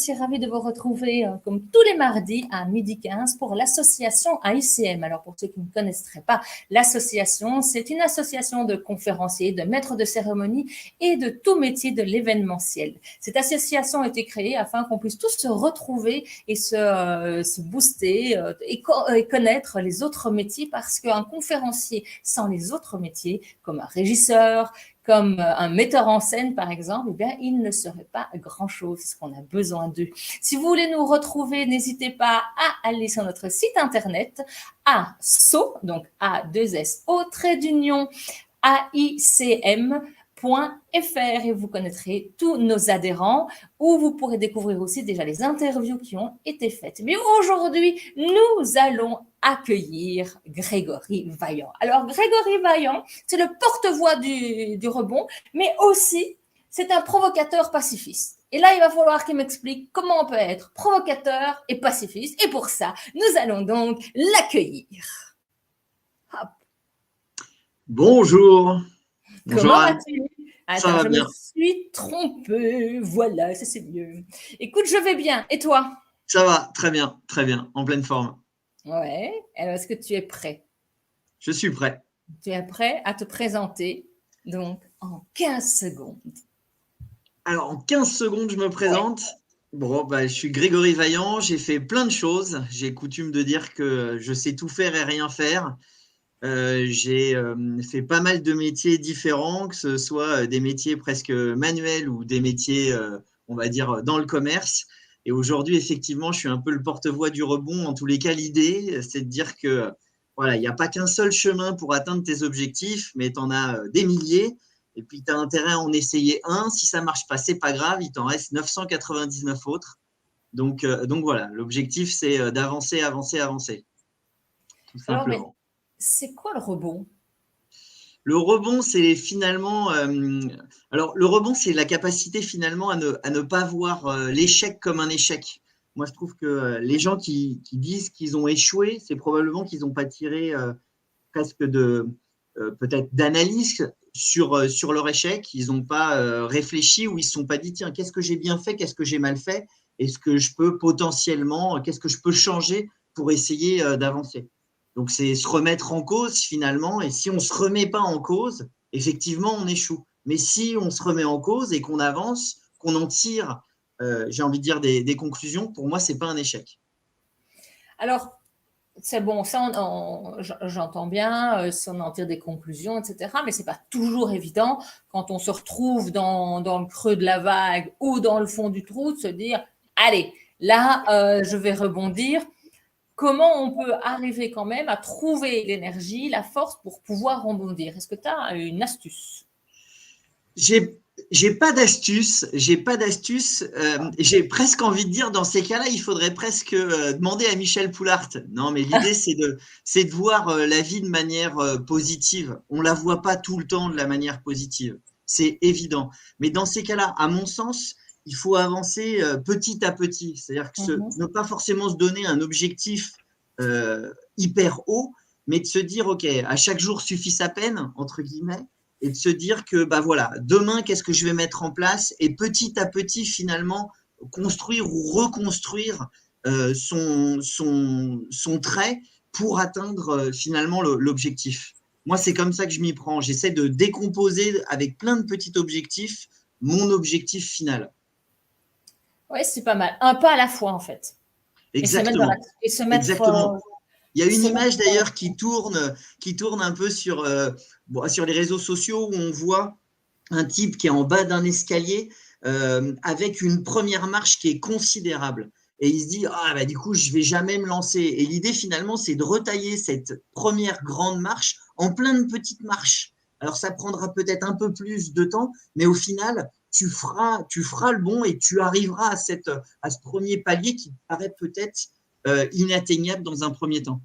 suis ravie de vous retrouver comme tous les mardis à 12h15 pour l'association AICM. Alors pour ceux qui ne connaisseraient pas l'association, c'est une association de conférenciers, de maîtres de cérémonie et de tout métier de l'événementiel. Cette association a été créée afin qu'on puisse tous se retrouver et se booster et connaître les autres métiers, parce qu'un conférencier sans les autres métiers, comme un régisseur, comme un metteur en scène, par exemple, eh bien, il ne serait pas grand-chose, parce qu'on a besoin d'eux. Si vous voulez nous retrouver, n'hésitez pas à aller sur notre site internet, ASO, donc A2SO, AICM.fr, et vous connaîtrez tous nos adhérents, où vous pourrez découvrir aussi déjà les interviews qui ont été faites. Mais aujourd'hui, nous allons accueillir Grégory Vaillant. Alors, Grégory Vaillant, c'est le porte-voix du rebond, mais aussi, c'est un provocateur pacifiste. Et là, il va falloir qu'il m'explique comment on peut être provocateur et pacifiste. Et pour ça, nous allons donc l'accueillir. Hop. Bonjour. Comment vas-tu? Attends, je bien. me suis trompée. Voilà, ça c'est mieux. Écoute, je vais bien. Et toi? Ça va, très bien, en pleine forme. Ouais. Alors, est-ce que tu es prêt? Je suis prêt. Tu es prêt à te présenter, donc, en 15 secondes. Alors, en 15 secondes, je me présente. Bon, je suis Grégory Vaillant, j'ai fait plein de choses. J'ai coutume de dire que je sais tout faire et rien faire. J'ai fait pas mal de métiers différents, que ce soit des métiers presque manuels ou des métiers, on va dire, dans le commerce. Et aujourd'hui, effectivement, je suis un peu le porte-voix du rebond. En tous les cas, l'idée, c'est de dire que voilà, il n'y a pas qu'un seul chemin pour atteindre tes objectifs, mais tu en as des milliers. Et puis, tu as intérêt à en essayer un. Si ça ne marche pas, ce n'est pas grave, il t'en reste 999 autres. Donc voilà, l'objectif, c'est d'avancer, avancer, avancer. Tout simplement. Alors, mais c'est quoi le rebond? Le rebond, c'est finalement. Alors, le rebond, c'est la capacité finalement à ne pas voir l'échec comme un échec. Moi, je trouve que les gens qui disent qu'ils ont échoué, c'est probablement qu'ils n'ont pas tiré presque de peut-être d'analyse sur leur échec. Ils n'ont pas réfléchi, ou ils ne se sont pas dit, tiens, qu'est-ce que j'ai bien fait, qu'est-ce que j'ai mal fait, est-ce que je peux potentiellement, qu'est-ce que je peux changer pour essayer d'avancer. Donc, c'est se remettre en cause finalement. Et si on ne se remet pas en cause, effectivement, on échoue. Mais si on se remet en cause et qu'on avance, qu'on en tire, j'ai envie de dire, des conclusions, pour moi, ce n'est pas un échec. Alors, c'est bon, ça, j'entends bien, si on en tire des conclusions, etc. Mais ce n'est pas toujours évident quand on se retrouve dans le creux de la vague ou dans le fond du trou de se dire, allez, là, je vais rebondir. Comment on peut arriver quand même à trouver l'énergie, la force pour pouvoir rebondir? Est-ce que tu as une astuce? J'ai pas d'astuce, j'ai presque envie de dire, dans ces cas-là, il faudrait presque demander à Michel Poulart. Non, mais l'idée, c'est de voir la vie de manière positive. On la voit pas tout le temps de la manière positive, c'est évident. Mais dans ces cas-là, à mon sens, il faut avancer petit à petit. C'est-à-dire que ne pas forcément se donner un objectif hyper haut, mais de se dire, OK, à chaque jour suffit sa peine, entre guillemets, et de se dire que voilà, demain, qu'est-ce que je vais mettre en place, et petit à petit, finalement, construire ou reconstruire son trait pour atteindre finalement l'objectif. Moi, c'est comme ça que je m'y prends. J'essaie de décomposer avec plein de petits objectifs mon objectif final. Oui, c'est pas mal. Un pas à la fois, en fait. Exactement. Et se mettre Exactement. Il y a une image d'ailleurs qui tourne un peu sur les réseaux sociaux, où on voit un type qui est en bas d'un escalier avec une première marche qui est considérable. Et il se dit, du coup, je ne vais jamais me lancer. Et l'idée, finalement, c'est de retailler cette première grande marche en plein de petites marches. Alors, ça prendra peut-être un peu plus de temps, mais au final, tu feras le bon et tu arriveras à ce premier palier qui paraît peut-être inatteignable dans un premier temps.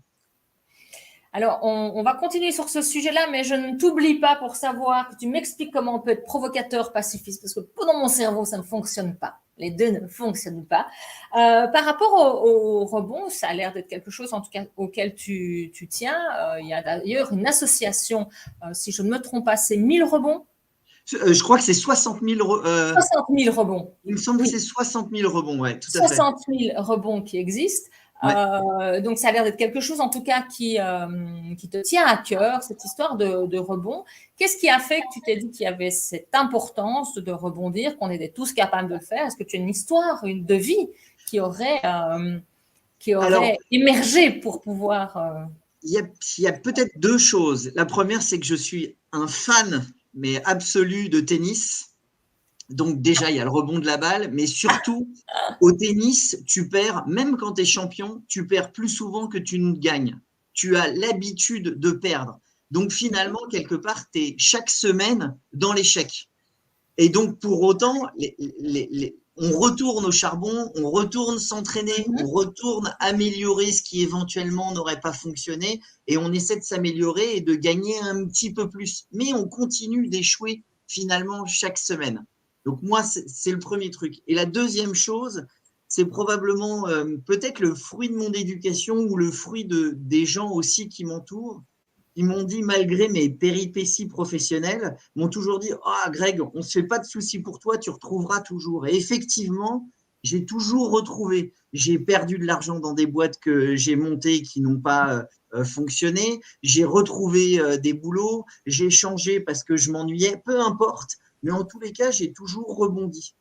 Alors, on va continuer sur ce sujet-là, mais je ne t'oublie pas pour savoir que tu m'expliques comment on peut être provocateur pacifiste, parce que dans mon cerveau, ça ne fonctionne pas. Les deux ne fonctionnent pas. Par rapport au rebond, ça a l'air d'être quelque chose, en tout cas, auquel tu tiens. Il y a d'ailleurs une association, si je ne me trompe pas, c'est 1000 rebonds. Je crois que c'est 60 000. 60 000 rebonds. Il me semble que Oui. c'est 60 000 rebonds, ouais, tout à fait. 60 000 rebonds qui existent. Ouais. Donc, ça a l'air d'être quelque chose, en tout cas, qui te tient à cœur, cette histoire de rebond. Qu'est-ce qui a fait que tu t'es dit qu'il y avait cette importance de rebondir, qu'on était tous capables de le faire? Est-ce que tu as une histoire, de vie qui aurait Alors, émergé pour pouvoir… il y a peut-être deux choses. La première, c'est que je suis un fan, mais absolu, de tennis. Donc déjà, il y a le rebond de la balle, mais surtout, au tennis, tu perds, même quand tu es champion, tu perds plus souvent que tu ne gagnes. Tu as l'habitude de perdre. Donc finalement, quelque part, tu es chaque semaine dans l'échec. Et donc, pour autant, on retourne au charbon, on retourne s'entraîner, on retourne améliorer ce qui éventuellement n'aurait pas fonctionné, et on essaie de s'améliorer et de gagner un petit peu plus. Mais on continue d'échouer finalement chaque semaine. Donc moi, c'est le premier truc. Et la deuxième chose, c'est probablement peut-être le fruit de mon éducation ou le fruit des gens aussi qui m'entourent. Ils m'ont dit, malgré mes péripéties professionnelles, m'ont toujours dit, ah Greg, on ne se fait pas de soucis pour toi, tu retrouveras toujours. Et effectivement, j'ai toujours retrouvé. J'ai perdu de l'argent dans des boîtes que j'ai montées qui n'ont pas fonctionné. J'ai retrouvé des boulots. J'ai changé parce que je m'ennuyais. Peu importe. Mais en tous les cas, j'ai toujours rebondi.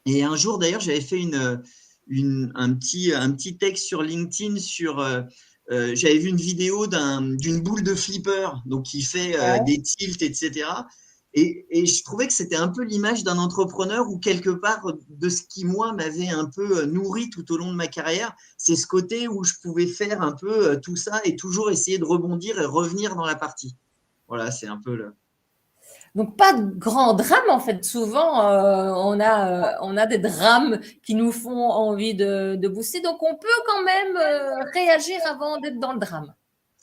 Et un jour, d'ailleurs, j'avais fait un petit texte sur LinkedIn sur… j'avais vu une vidéo d'une boule de flipper, donc qui fait des tilts, etc. Et je trouvais que c'était un peu l'image d'un entrepreneur ou quelque part de ce qui, moi, m'avait un peu nourri tout au long de ma carrière. C'est ce côté où je pouvais faire un peu tout ça et toujours essayer de rebondir et revenir dans la partie. Voilà, c'est un peu le… Donc, pas de grand drame, en fait. Souvent, on a des drames qui nous font envie de booster. Donc, on peut quand même réagir avant d'être dans le drame.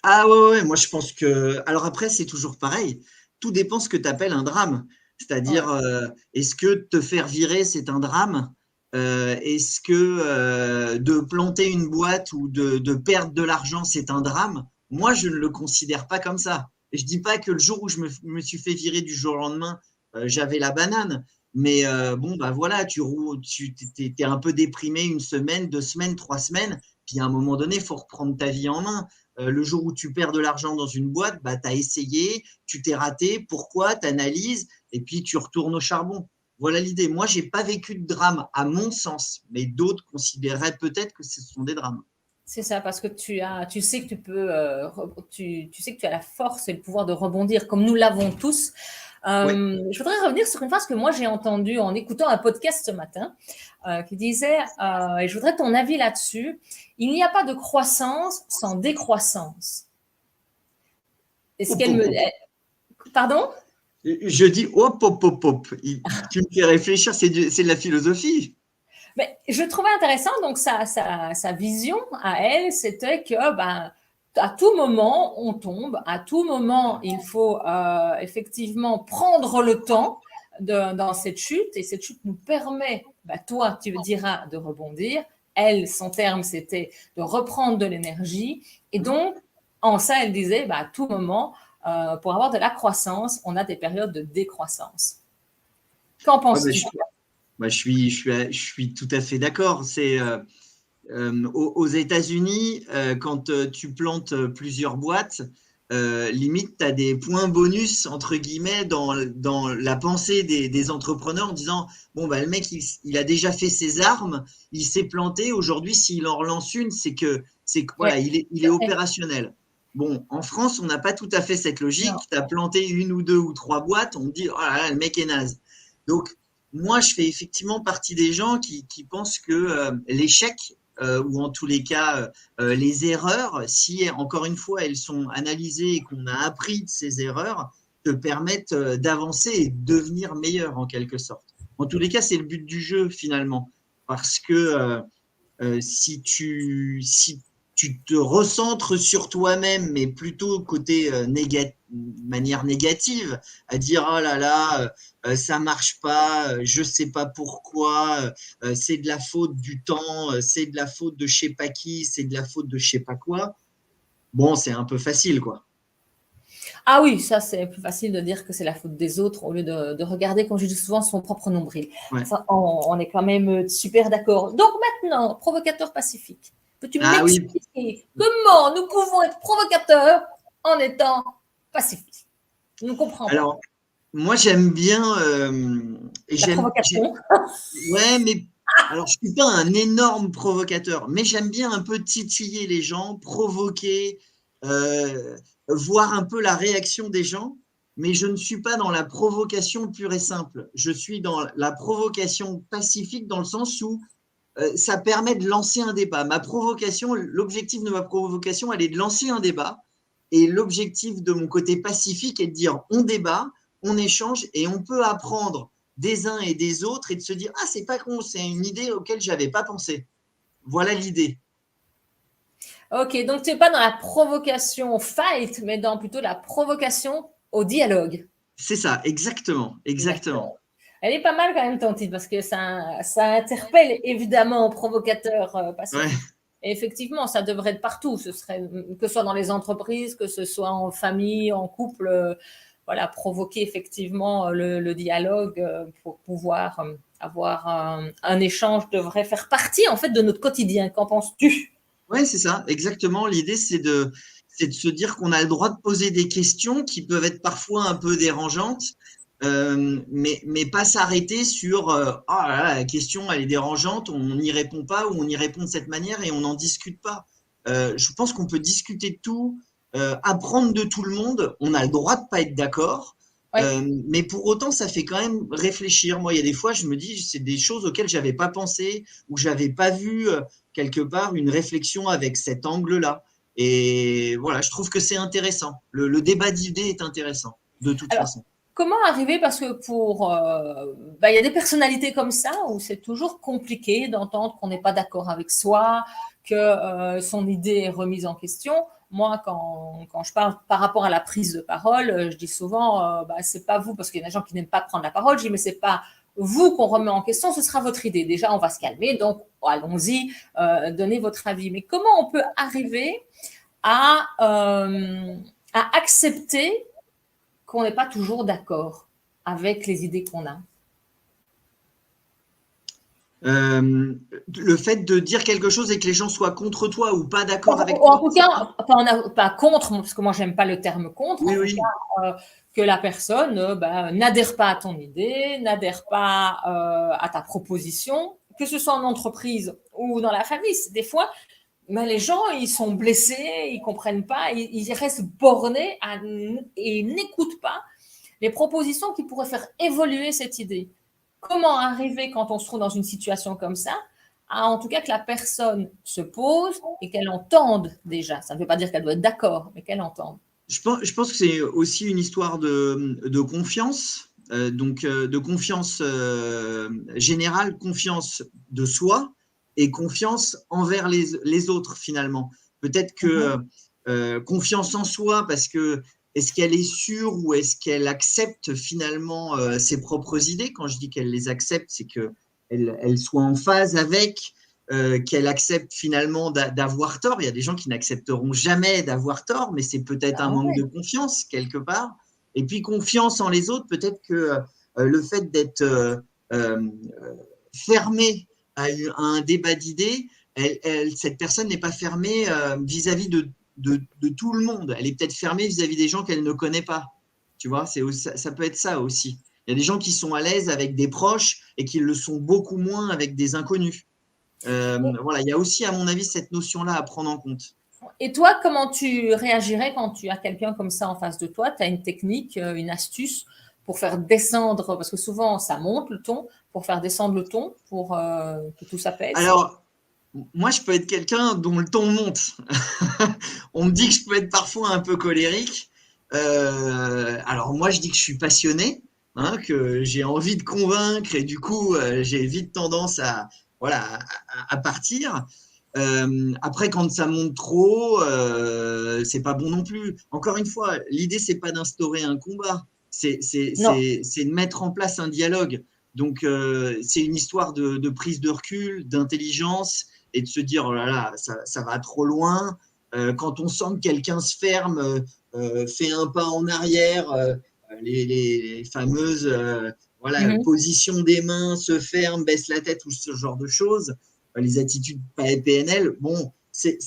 Ah ouais, moi je pense que… Alors après, c'est toujours pareil. Tout dépend ce que tu appelles un drame. C'est-à-dire, Ouais. est-ce que te faire virer, c'est un drame? Est-ce que de planter une boîte ou de perdre de l'argent, c'est un drame? Moi, je ne le considère pas comme ça. Et je dis pas que le jour où je me suis fait virer du jour au lendemain, j'avais la banane. Mais bon, bah voilà, t'es un peu déprimé une semaine, 2 semaines, 3 semaines. Puis à un moment donné, il faut reprendre ta vie en main. Le jour où tu perds de l'argent dans une boîte, bah, tu as essayé, tu t'es raté, pourquoi, tu analyses, et puis tu retournes au charbon. Voilà l'idée. Moi, je n'ai pas vécu de drame, à mon sens, mais d'autres considéreraient peut-être que ce sont des drames. C'est ça, parce que tu sais que tu peux, tu sais que tu as la force et le pouvoir de rebondir, comme nous l'avons tous. Ouais. Je voudrais revenir sur une phrase que moi j'ai entendue en écoutant un podcast ce matin, qui disait, et je voudrais ton avis là-dessus, il n'y a pas de croissance sans décroissance. Est-ce Hop, qu'elle hop, me… hop. Pardon? Je dis hop, hop, hop, hop. Tu me fais réfléchir, c'est de la philosophie. Mais je trouvais intéressant, donc sa vision à elle, c'était que ben, à tout moment, on tombe, à tout moment, il faut effectivement prendre le temps dans cette chute, et cette chute nous permet, ben, toi, tu diras, de rebondir. Elle, son terme, c'était de reprendre de l'énergie. Et donc, en ça, elle disait, ben, à tout moment, pour avoir de la croissance, on a des périodes de décroissance. Qu'en Ouais, bah, penses-tu? je suis tout à fait d'accord. C'est aux États-Unis, quand tu plantes plusieurs boîtes, limite, tu as des points bonus, entre guillemets, dans la pensée des entrepreneurs en disant, bon, bah, le mec, il a déjà fait ses armes, il s'est planté, aujourd'hui, s'il en relance une, c'est que Oui, voilà, il est tout à fait. opérationnel. Bon, en France, on n'a pas tout à fait cette logique. Non. Tu as planté une ou deux ou trois boîtes, on dit, oh là là, le mec est naze. Donc, moi, je fais effectivement partie des gens qui pensent que l'échec, ou en tous les cas les erreurs, si encore une fois elles sont analysées et qu'on a appris de ces erreurs, te permettent d'avancer et de devenir meilleur en quelque sorte. En tous les cas, c'est le but du jeu finalement, parce que si tu te recentres sur toi-même, mais plutôt côté manière négative, à dire oh là là, ça marche pas, je sais pas pourquoi, c'est de la faute du temps, c'est de la faute de je sais pas qui, c'est de la faute de je sais pas quoi. Bon, c'est un peu facile, quoi. Ah oui, ça c'est plus facile de dire que c'est la faute des autres au lieu de regarder, comme je dis souvent, son propre nombril. Ouais. Ça, on est quand même super d'accord. Donc maintenant, provocateur pacifique. Peux-tu Ah oui. m'expliquer comment nous pouvons être provocateurs en étant pacifiques? Je ne comprends pas. Alors, moi, j'aime bien, La provocation. ouais, mais alors je suis pas un énorme provocateur, mais j'aime bien un peu titiller les gens, provoquer, voir un peu la réaction des gens, mais je ne suis pas dans la provocation pure et simple. Je suis dans la provocation pacifique dans le sens où ça permet de lancer un débat. Ma provocation, l'objectif de ma provocation, elle est de lancer un débat, et l'objectif de mon côté pacifique est de dire on débat, on échange, et on peut apprendre des uns et des autres et de se dire ah c'est pas con, c'est une idée auquel j'avais pas pensé. Voilà l'idée. Ok, donc tu n'es pas dans la provocation au fight, mais dans plutôt la provocation au dialogue. C'est ça, exactement, exactement. D'accord. Elle est pas mal quand même ton titre parce que ça interpelle évidemment au provocateur Ouais, pacifique. Et effectivement, ça devrait être partout. Ce serait que ce soit dans les entreprises, que ce soit en famille, en couple, voilà, provoquer effectivement le dialogue pour pouvoir avoir un échange devrait faire partie en fait de notre quotidien. Qu'en penses-tu? ouais, c'est ça, exactement. L'idée c'est de se dire qu'on a le droit de poser des questions qui peuvent être parfois un peu dérangeantes, mais pas s'arrêter sur oh là là, la question elle est dérangeante, on n'y répond pas ou on y répond de cette manière et on n'en discute pas. Je pense qu'on peut discuter de tout, apprendre de tout le monde. On a le droit de pas être d'accord, Oui. mais pour autant ça fait quand même réfléchir. Moi, il y a des fois je me dis c'est des choses auxquelles j'avais pas pensé ou j'avais pas vu quelque part une réflexion avec cet angle-là. Et voilà, je trouve que c'est intéressant. Le débat d'idées est intéressant, de toute Alors, façon. comment arriver, parce que il y a des personnalités comme ça où c'est toujours compliqué d'entendre qu'on n'est pas d'accord avec soi, que son idée est remise en question. Moi, quand je parle par rapport à la prise de parole, je dis souvent, c'est pas vous, parce qu'il y a des gens qui n'aiment pas prendre la parole, je dis, mais c'est pas vous qu'on remet en question, ce sera votre idée. Déjà, on va se calmer, donc allons-y, donnez votre avis. Mais comment on peut arriver à, euh, à accepter qu'on n'est pas toujours d'accord avec les idées qu'on a. Le fait de dire quelque chose et que les gens soient contre toi ou pas d'accord avec Ou en toi, tout c'est cas, ça? pas contre, parce que moi, j'aime pas le terme contre, en Oui, tout oui. cas, que la personne n'adhère pas à ton idée, n'adhère pas à ta proposition, que ce soit en entreprise ou dans la famille. Des fois, les gens, ils sont blessés, ils comprennent pas, ils restent bornés et n'écoutent pas les propositions qui pourraient faire évoluer cette idée. Comment arriver quand on se trouve dans une situation comme ça, à en tout cas que la personne se pose et qu'elle entende déjà. Ça ne veut pas dire qu'elle doit être d'accord, mais qu'elle entende. Je pense que c'est aussi une histoire de confiance, de confiance générale, confiance de soi et confiance envers les autres finalement. Peut-être que confiance en soi parce que est-ce qu'elle est sûre ou est-ce qu'elle accepte finalement ses propres idées? Quand je dis qu'elle les accepte, c'est qu'elle soit en phase avec, qu'elle accepte finalement d'avoir tort. Il y a des gens qui n'accepteront jamais d'avoir tort, mais c'est peut-être un Ah manque ouais. de confiance quelque part. Et puis confiance en les autres, peut-être que le fait d'être fermé à un débat d'idées, cette personne n'est pas fermée vis-à-vis de tout le monde. Elle est peut-être fermée vis-à-vis des gens qu'elle ne connaît pas. Tu vois, ça peut être ça aussi. Il y a des gens qui sont à l'aise avec des proches et qui le sont beaucoup moins avec des inconnus. Voilà, il y a aussi, à mon avis, cette notion-là à prendre en compte. Et toi, comment tu réagirais quand tu as quelqu'un comme ça en face de toi? Tu as une technique, une astuce pour faire descendre, parce que souvent ça monte le ton, pour faire descendre le ton, pour que tout s'apaise. Alors, moi, je peux être quelqu'un dont le ton monte. On me dit que je peux être parfois un peu colérique. Alors, moi, je dis que je suis passionné, hein, que j'ai envie de convaincre et du coup, j'ai vite tendance voilà, à partir. Après, quand ça monte trop, c'est pas bon non plus. Encore une fois, l'idée, c'est pas d'instaurer un combat, Non. c'est de mettre en place un dialogue. Donc, c'est une histoire de prise de recul, d'intelligence et de se dire, oh là là, ça va trop loin. Quand on sent que quelqu'un se ferme, fais un pas en arrière, les fameuses voilà, Mhm. position des mains, se ferme, baisse la tête ou ce genre de choses, les attitudes PNL, bon, c'est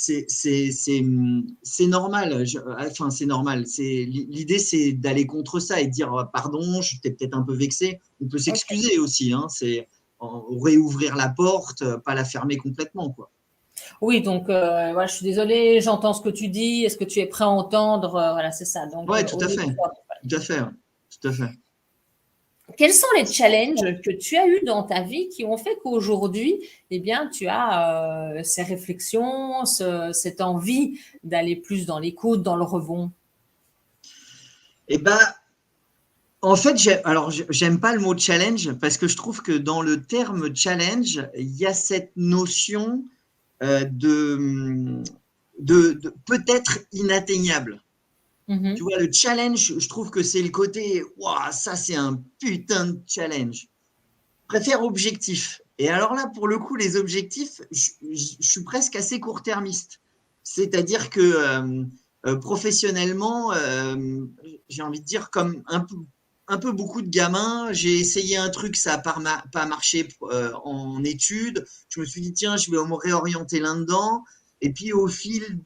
normal. Enfin, c'est normal. L'idée, c'est d'aller contre ça et de dire pardon, je suis peut-être un peu vexé. On peut Ok. s'excuser aussi. Hein, c'est réouvrir la porte, pas la fermer complètement, quoi. Oui, donc voilà, je suis désolée, j'entends ce que tu dis. Est-ce que tu es prêt à entendre? Voilà, c'est ça. Donc, Ouais, tout au à lieu de fait. faire- Tout à fait. Ouais. Tout à fait. Quels sont les challenges que tu as eus dans ta vie qui ont fait qu'aujourd'hui, eh bien, tu as ces réflexions, cette envie d'aller plus dans l'écoute, dans le rebond? Et ben, en fait, alors j'aime pas le mot challenge parce que je trouve que dans le terme challenge, il y a cette notion de, peut-être inatteignable. Tu Mhm. vois, le challenge, je trouve que c'est le côté, waouh, ça c'est un putain de challenge. Je préfère objectif. Et alors là, pour le coup, les objectifs, je suis presque assez court-termiste. C'est-à-dire que professionnellement, j'ai envie de dire comme un peu beaucoup de gamins, j'ai essayé un truc, ça n'a pas marché en études. Je me suis dit, tiens, je vais me réorienter là-dedans. Et puis au fil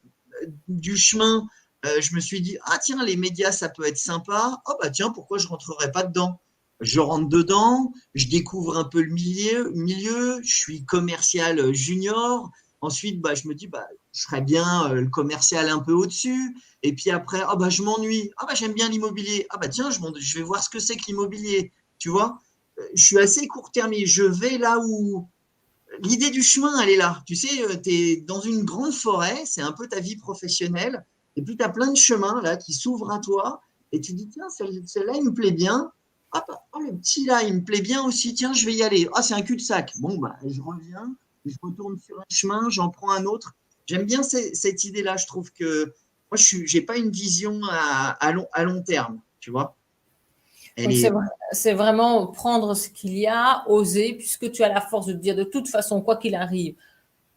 du chemin, je me suis dit, ah tiens, les médias, ça peut être sympa. Oh bah tiens, pourquoi je rentrerais pas dedans? Je rentre dedans, je découvre un peu le milieu, je suis commercial junior. Ensuite, bah, je me dis, bah, je serais bien le commercial un peu au-dessus. Et puis après, ah bah, je m'ennuie. Ah bah, j'aime bien l'immobilier. Ah bah, tiens, je vais voir ce que c'est que l'immobilier. Tu vois, je suis assez court-termiste. Je vais là où l'idée du chemin, elle est là. Tu sais, tu es dans une grande forêt, c'est un peu ta vie professionnelle. Et puis, tu as plein de chemins là qui s'ouvrent à toi. Et tu dis, tiens, celle-là, il me plaît bien. Hop, oh, le petit là, il me plaît bien aussi. Tiens, je vais y aller. Ah, c'est un cul-de-sac. Bon, bah, je reviens, je retourne sur un chemin, j'en prends un autre. J'aime bien cette idée-là. Je trouve que moi, je n'ai pas une vision à long terme, tu vois. Elle Oui, est. c'est vraiment prendre ce qu'il y a, oser, puisque tu as la force de te dire de toute façon, quoi qu'il arrive,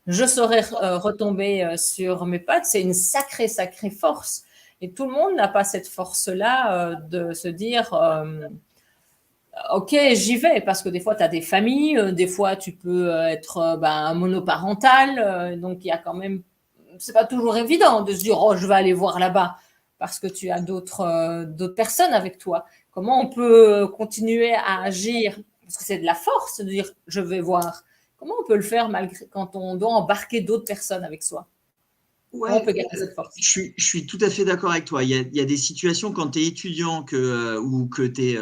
je saurais retomber sur mes pattes. C'est une sacrée, sacrée force. Et tout le monde n'a pas cette force-là de se dire, OK, j'y vais, parce que des fois, tu as des familles, des fois, tu peux être ben, monoparental, donc il y a quand même, c'est pas toujours évident de se dire, oh, je vais aller voir là-bas, parce que tu as d'autres personnes avec toi. Comment on peut continuer à agir, parce que c'est de la force de dire, je vais voir. Comment on peut le faire malgré quand on doit embarquer d'autres personnes avec soi? Comment on peut Ouais, garder cette force? je suis tout à fait d'accord avec toi. Il y a des situations quand tu es étudiant ou que tu es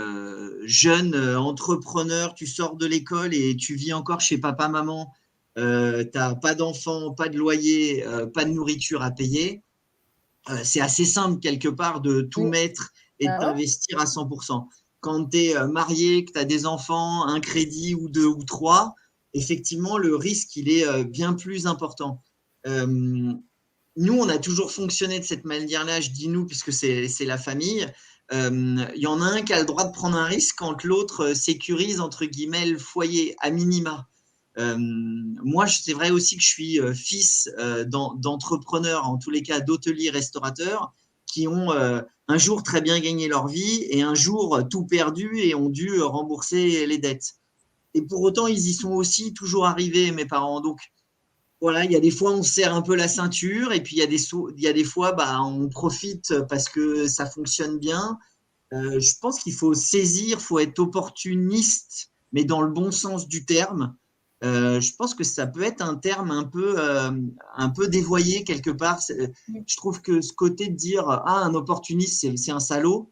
jeune entrepreneur, tu sors de l'école et tu vis encore chez papa, maman, tu n'as pas d'enfants, pas de loyer, pas de nourriture à payer. C'est assez simple quelque part de tout Oui. mettre et de Ah ouais. t'investir à 100%. Quand tu es marié, que tu as des enfants, un crédit ou deux ou trois, effectivement, le risque, il est bien plus important. Euh, Nous, on a toujours fonctionné de cette manière-là, je dis nous, puisque c'est la famille. Il y en a un qui a le droit de prendre un risque quand l'autre sécurise, entre guillemets, le foyer, à minima. Moi, c'est vrai aussi que je suis fils d'entrepreneurs, en tous les cas d'hôteliers restaurateurs, qui ont un jour très bien gagné leur vie et un jour tout perdu et ont dû rembourser les dettes. Et pour autant, ils y sont aussi toujours arrivés, mes parents. Donc, voilà, il y a des fois, on serre un peu la ceinture et puis il y a des fois, bah, on profite parce que ça fonctionne bien. Je pense qu'il faut saisir, il faut être opportuniste, mais dans le bon sens du terme. Je pense que ça peut être un terme un peu dévoyé quelque part. Je trouve que ce côté de dire ah, un opportuniste, c'est un salaud,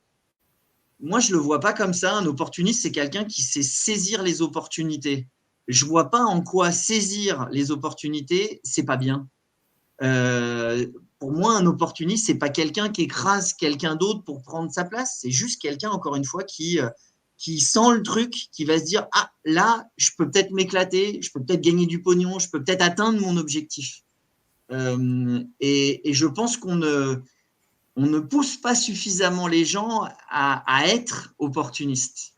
moi, je le vois pas comme ça. Un opportuniste, c'est quelqu'un qui sait saisir les opportunités. Je vois pas en quoi saisir les opportunités, c'est pas bien. Pour moi, un opportuniste, c'est pas quelqu'un qui écrase quelqu'un d'autre pour prendre sa place. C'est juste quelqu'un, encore une fois, qui sent le truc, qui va se dire ah là, je peux peut-être m'éclater, je peux peut-être gagner du pognon, je peux peut-être atteindre mon objectif. Et je pense on ne pousse pas suffisamment les gens à être opportunistes.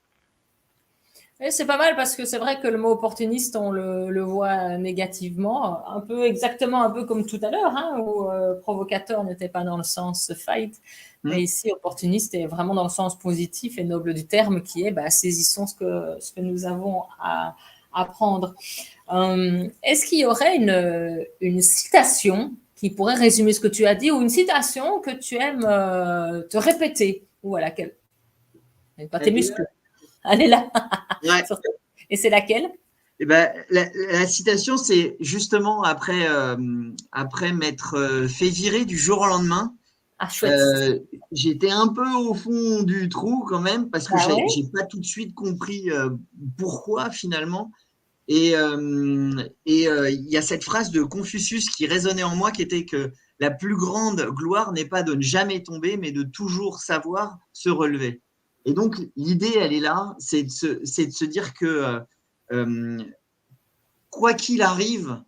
Et c'est pas mal parce que c'est vrai que le mot opportuniste, on le voit négativement, un peu exactement un peu comme tout à l'heure, hein, où provocateur n'était pas dans le sens fight, mais Hmm. ici opportuniste est vraiment dans le sens positif et noble du terme, qui est saisissons ce que nous avons à prendre. Est-ce qu'il y aurait une citation qui pourrait résumer ce que tu as dit ou une citation que tu aimes te répéter ou à laquelle pas tes muscles, elle est là. Ouais. Et c'est laquelle? Eh ben, la citation, c'est justement après m'être fait virer du jour au lendemain. Ah, chouette. Euh, J'étais un peu au fond du trou quand même parce que Bah j'ai ouais. j'ai pas tout de suite compris pourquoi finalement. Et il y a cette phrase de Confucius qui résonnait en moi qui était que la plus grande gloire n'est pas de ne jamais tomber, mais de toujours savoir se relever. Et donc l'idée, elle est là, c'est de se dire que euh, quoi qu'il arrive,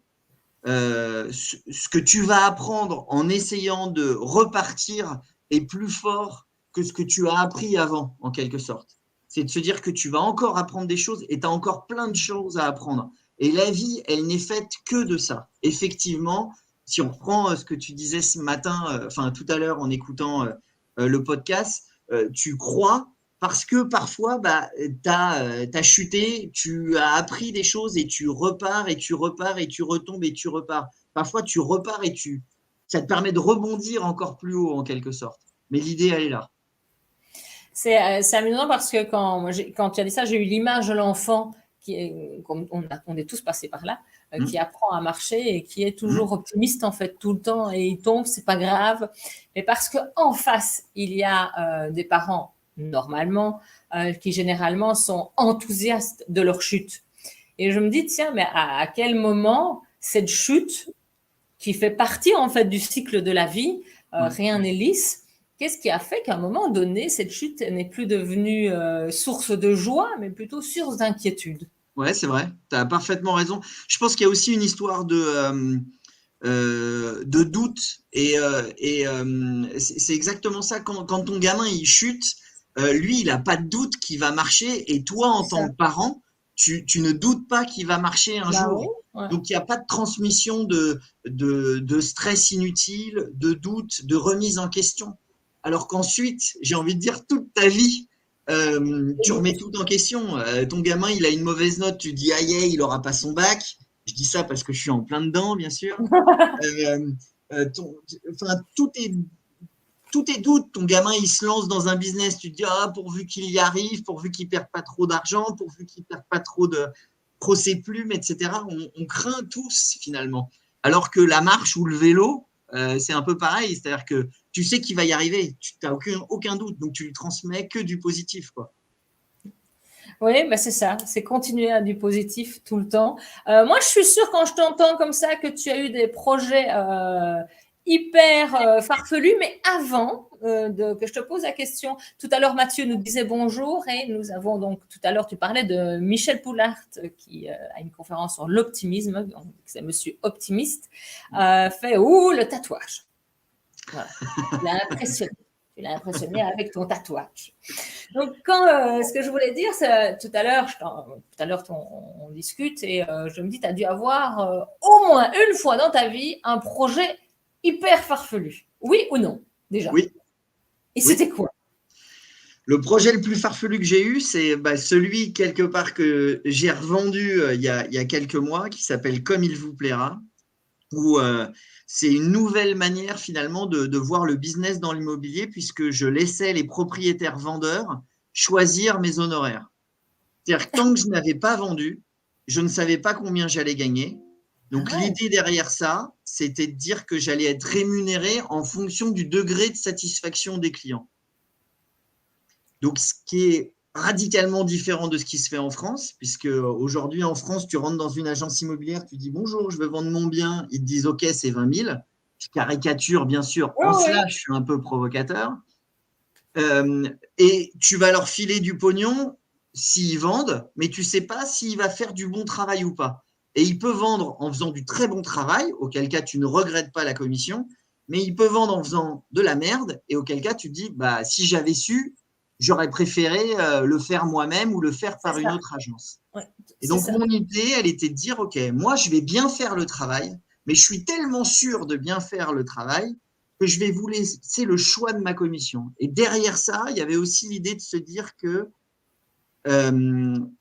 ce que tu vas apprendre en essayant de repartir est plus fort que ce que tu as appris avant, en quelque sorte. C'est de se dire que tu vas encore apprendre des choses et tu as encore plein de choses à apprendre. Et la vie, elle n'est faite que de ça. Effectivement, si on reprend ce que tu disais ce matin, enfin tout à l'heure en écoutant le podcast, tu crois parce que parfois, tu as chuté, tu as appris des choses et tu repars et tu repars et tu retombes et tu repars. Parfois, tu repars et ça te permet de rebondir encore plus haut en quelque sorte. Mais l'idée, elle est là. C'est amusant parce que quand tu as dit ça, j'ai eu l'image de l'enfant qui est, comme on est tous passés par là, qui Mmh. apprend à marcher et qui est Mmh. toujours optimiste en fait tout le temps et il tombe, c'est pas grave. Mais parce que en face, il y a des parents normalement qui généralement sont enthousiastes de leur chute. Et je me dis tiens, mais à quel moment cette chute qui fait partie en fait du cycle de la vie, Ouais. rien n'est lisse. Qu'est-ce qui a fait qu'à un moment donné, cette chute n'est plus devenue source de joie, mais plutôt source d'inquiétude? Ouais, c'est vrai. Tu as parfaitement raison. Je pense qu'il y a aussi une histoire de doute. C'est exactement ça. Quand ton gamin il chute, lui, il n'a pas de doute qu'il va marcher. Et toi, en C'est ça. tant que parent, tu ne doutes pas qu'il va marcher un Bah oui, jour. ouais. Donc, il n'y a pas de transmission de stress inutile, de doute, de remise en question. Alors qu'ensuite, j'ai envie de dire, toute ta vie, tu remets tout en question. Ton gamin, il a une mauvaise note, tu dis, aïe, aïe, il n'aura pas son bac. Je dis ça parce que je suis en plein dedans, bien sûr. Euh, enfin, tout est doute. Ton gamin, il se lance dans un business. Tu te dis, ah, pourvu qu'il y arrive, pourvu qu'il ne perde pas trop d'argent, pourvu qu'il ne perde pas trop ses plumes, etc. On craint tous, finalement. Alors que la marche ou le vélo, c'est un peu pareil. C'est-à-dire que tu sais qu'il va y arriver. Tu n'as aucun doute. Donc, tu lui transmets que du positif, quoi. Oui, bah c'est ça, c'est continuer à du positif tout le temps. Moi, je suis sûre quand je t'entends comme ça que tu as eu des projets hyper farfelus, mais avant que je te pose la question, tout à l'heure Mathieu nous disait bonjour et nous avons donc tout à l'heure tu parlais de Michel Poulart qui a une conférence sur l'optimisme, donc c'est Monsieur Optimiste, fait le tatouage. Voilà. Tu l'as impressionné avec ton tatouage. Donc, ce que je voulais dire, c'est tout à l'heure, on discute et je me dis, tu as dû avoir au moins une fois dans ta vie un projet hyper farfelu. Oui ou non, déjà? Oui, Et oui. c'était quoi? Le projet le plus farfelu que j'ai eu, c'est celui quelque part que j'ai revendu il y a quelques mois, qui s'appelle Comme il vous plaira, où c'est une nouvelle manière finalement de voir le business dans l'immobilier, puisque je laissais les propriétaires vendeurs choisir mes honoraires. C'est-à-dire que tant que je n'avais pas vendu, je ne savais pas combien j'allais gagner. Ah Donc ouais, l'idée derrière ça, c'était de dire que j'allais être rémunéré en fonction du degré de satisfaction des clients. Donc, ce qui est radicalement différent de ce qui se fait en France, puisque aujourd'hui en France, tu rentres dans une agence immobilière, tu dis bonjour, je veux vendre mon bien, ils te disent ok, c'est 20 000. Je caricature, bien sûr, oui, en oui. cela, je suis un peu provocateur. Et tu vas leur filer du pognon s'ils vendent, mais tu ne sais pas s'il va faire du bon travail ou pas. Et il peut vendre en faisant du très bon travail, auquel cas tu ne regrettes pas la commission, mais il peut vendre en faisant de la merde, et auquel cas tu te dis, bah, si j'avais su, j'aurais préféré le faire moi-même ou le faire par une autre agence. Ouais, Et c'est donc, ça. mon idée, elle était de dire, OK, moi, je vais bien faire le travail, mais je suis tellement sûr de bien faire le travail que je vais vous laisser le choix de ma commission. Et derrière ça, il y avait aussi l'idée de se dire que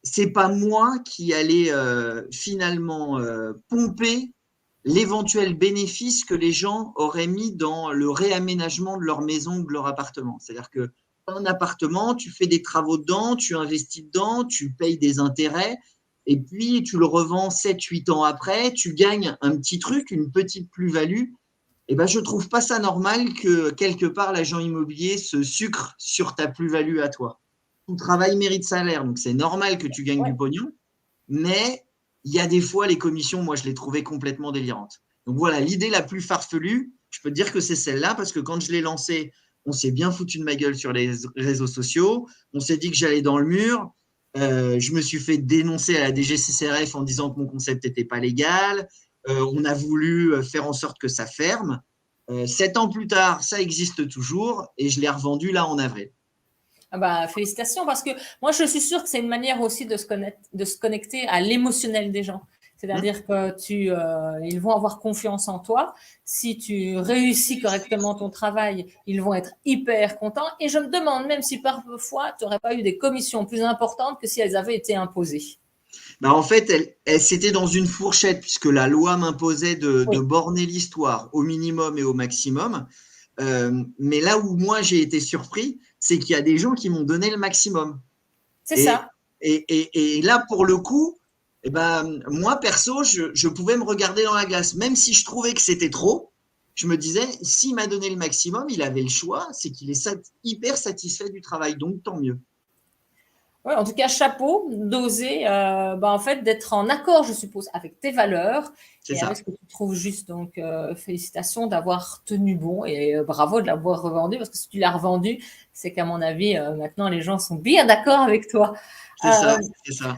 c'est pas moi qui allais finalement pomper l'éventuel bénéfice que les gens auraient mis dans le réaménagement de leur maison ou de leur appartement. C'est-à-dire que un appartement, tu fais des travaux dedans, tu investis dedans, tu payes des intérêts, et puis tu le revends 7-8 ans après, tu gagnes un petit truc, une petite plus-value. Et ben, je ne trouve pas ça normal que quelque part l'agent immobilier se sucre sur ta plus-value à toi. Tout travail mérite salaire, donc c'est normal que tu gagnes Ouais. du pognon, mais il y a des fois, les commissions, moi, je les trouvais complètement délirantes. Donc voilà, l'idée la plus farfelue, je peux te dire que c'est celle-là, parce que quand je l'ai lancée, on s'est bien foutu de ma gueule sur les réseaux sociaux, on s'est dit que j'allais dans le mur, je me suis fait dénoncer à la DGCCRF en disant que mon concept n'était pas légal, on a voulu faire en sorte que ça ferme. 7 ans plus tard, ça existe toujours, et je l'ai revendu là en avril. Ah bah, félicitations, parce que moi, je suis sûre que c'est une manière aussi de se connecter à l'émotionnel des gens. C'est-à-dire que ils vont avoir confiance en toi. Si tu réussis correctement ton travail, ils vont être hyper contents. Et je me demande même si parfois, tu n'aurais pas eu des commissions plus importantes que si elles avaient été imposées. Bah, en fait, c'était dans une fourchette, puisque la loi m'imposait de Oui, borner l'histoire au minimum et au maximum. Mais là où moi j'ai été surpris, c'est qu'il y a des gens qui m'ont donné le maximum. c'est Et, ça. et là, pour le coup, eh ben, moi, perso, je pouvais me regarder dans la glace. Même si je trouvais que c'était trop, je me disais, s'il m'a donné le maximum, il avait le choix, c'est qu'il est hyper satisfait du travail, donc tant mieux. Ouais, en tout cas, chapeau d'oser, bah, en fait, d'être en accord, je suppose, avec tes valeurs C'est et avec ça. ce que tu trouves juste. Donc, félicitations d'avoir tenu bon et bravo de l'avoir revendu, parce que si tu l'as revendu, c'est qu'à mon avis, maintenant, les gens sont bien d'accord avec toi. C'est ça, Euh, c'est ça.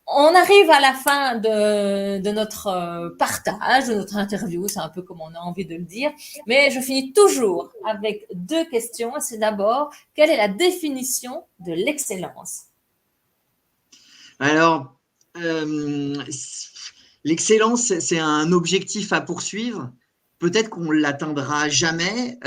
on arrive à la fin de notre partage, de notre interview, c'est un peu comme on a envie de le dire, mais je finis toujours avec deux questions. C'est d'abord, quelle est la définition de l'excellence? Alors, l'excellence, c'est un objectif à poursuivre. Peut-être qu'on ne l'atteindra jamais.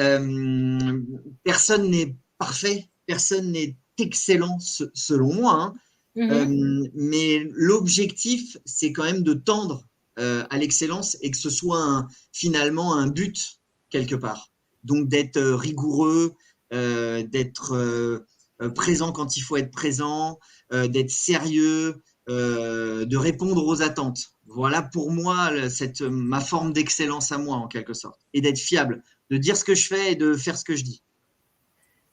Personne n'est parfait, personne n'est excellent selon moi, hein. Mhm. Mais l'objectif, c'est quand même de tendre à l'excellence et que ce soit finalement un but quelque part. Donc d'être rigoureux, d'être présent quand il faut être présent, d'être sérieux, de répondre aux attentes. Voilà pour moi ma forme d'excellence à moi en quelque sorte. Et d'être fiable, de dire ce que je fais et de faire ce que je dis.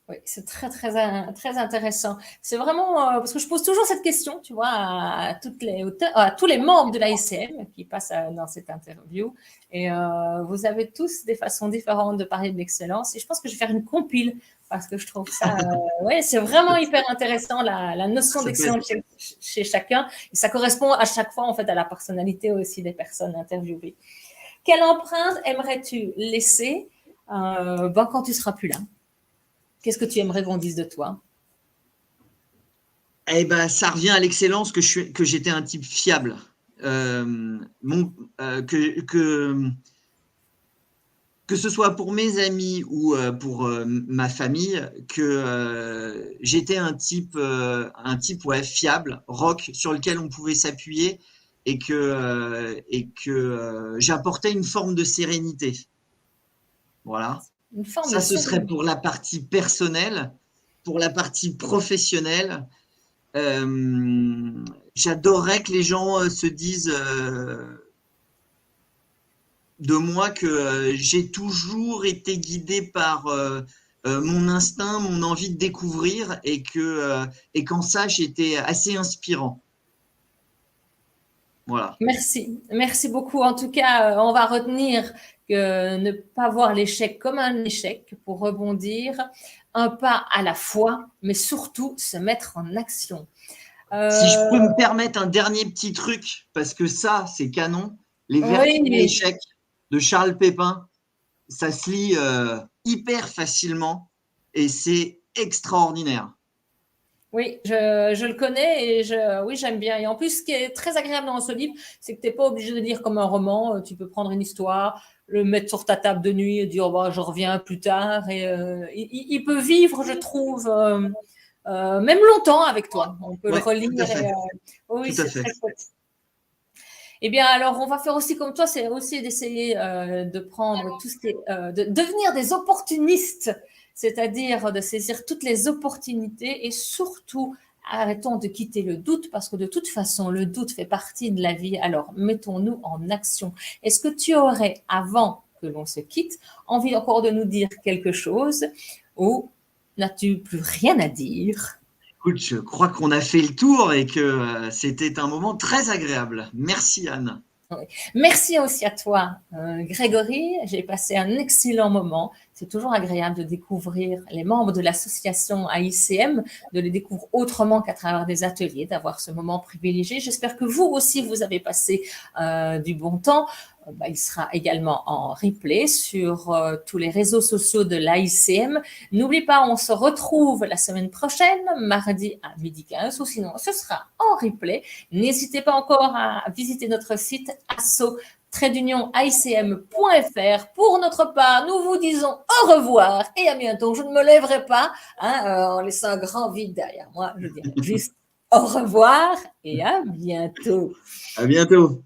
Oui, c'est très, très, très intéressant. C'est vraiment, parce que je pose toujours cette question, tu vois, à tous les membres de l'AICM qui passent dans cette interview. Et vous avez tous des façons différentes de parler de l'excellence. Et je pense que je vais faire une compile parce que je trouve ça, ouais, c'est vraiment hyper intéressant, la notion Ça peut être d'excellence chez chacun. Et ça correspond à chaque fois, en fait, à la personnalité aussi des personnes interviewées. Quelle empreinte aimerais-tu laisser quand tu seras plus là? Qu'est-ce que tu aimerais qu'on dise de toi? Eh ben, ça revient à l'excellence que j'étais un type fiable. Mon, que ce soit pour mes amis ou pour ma famille, que j'étais un type ouais, fiable, rock, sur lequel on pouvait s'appuyer et que j'apportais une forme de sérénité. Voilà. Une forme de Ça, ce serait sérénité. pour la partie personnelle. Pour la partie professionnelle, j'adorerais que les gens se disent de moi que j'ai toujours été guidé par mon instinct, mon envie de découvrir et qu'en ça, j'étais assez inspirant. Voilà. Merci. Merci beaucoup. En tout cas, on va retenir que ne pas voir l'échec comme un échec pour rebondir, un pas à la fois, mais surtout se mettre en action. Si je Euh, peux me permettre un dernier petit truc, parce que ça, c'est canon, Les vertus de oui, l'échec de Charles Pépin, ça se lit hyper facilement et c'est extraordinaire. Oui, je le connais et oui, j'aime bien. Et en plus, ce qui est très agréable dans ce livre, c'est que tu n'es pas obligé de lire comme un roman. Tu peux prendre une histoire, le mettre sur ta table de nuit et dire, bah, je reviens plus tard. Et il peut vivre, je trouve, même longtemps avec toi. On peut le Ouais, tout à relire. fait, Oui, tout à c'est fait. très chouette. Eh bien, alors, on va faire aussi comme toi, c'est aussi d'essayer de prendre tout ce qui est, de devenir des opportunistes, c'est-à-dire de saisir toutes les opportunités et surtout, arrêtons de quitter le doute parce que de toute façon, le doute fait partie de la vie. Alors, mettons-nous en action. Est-ce que tu aurais, avant que l'on se quitte, envie encore de nous dire quelque chose ou n'as-tu plus rien à dire? Écoute, je crois qu'on a fait le tour et que c'était un moment très agréable. Merci Anne. Oui. Merci aussi à toi, Grégory. J'ai passé un excellent moment. C'est toujours agréable de découvrir les membres de l'association AICM, de les découvrir autrement qu'à travers des ateliers, d'avoir ce moment privilégié. J'espère que vous aussi, vous avez passé du bon temps. Il sera également en replay sur tous les réseaux sociaux de l'AICM. N'oublie pas, on se retrouve la semaine prochaine, mardi à 12h15, ou sinon ce sera en replay. N'hésitez pas encore à visiter notre site asso-aicm.fr. Pour notre part, nous vous disons au revoir et à bientôt. Je ne me lèverai pas en laissant un grand vide derrière moi. Je dirais juste au revoir et à bientôt. À bientôt.